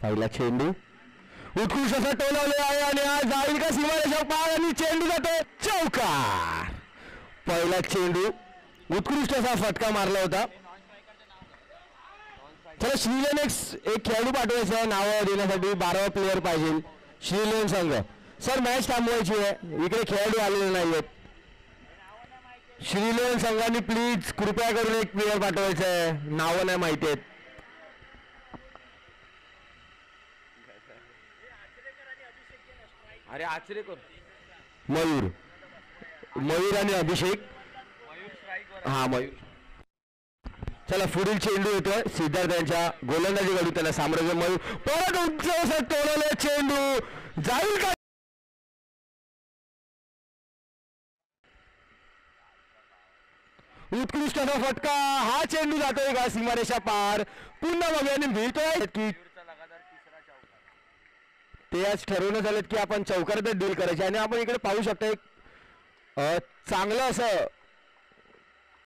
पहिला चेंडू उत्कृष्ट असा टोलवले आहे आणि आज जाईल का सीमारेषा पार आणि चेंडू जातो चौकार. पहिला चेंडू उत्कृष्ट असा फटका मारला होता. चला श्रीलेन एक खेळाडू पाठवायचं आहे नाव देण्यासाठी 12वा प्लेयर पाहिजे. श्रीलेन संघ सर मॅच थांबवायची आहे इकडे खेळाडू आलेले नाहीयेत. श्रीलेन संघाने प्लीज कृपया करून एक प्लेयर पाठवायचं आहे नावं नाही माहिती आहेत. अरे आचरेकर मयूर आणि अभिषेक. हा मयूर. चला पुढील चेंडू येतोय सिद्धार्थ यांच्या गोलंदाजी कडून त्याला साम्राज्य मयूर परत उंच तोडले चेंडू जाईल का. उत्कृष्ट असा फटका हा चेंडू जातोय का सीमारेषा पार. पुन्हा बघूया मिळतोय की ते आज ठरवण्यात आलेत की आपण चौकारातच डील करायचे आणि आपण इकडे पाहू शकता एक चांगलं असं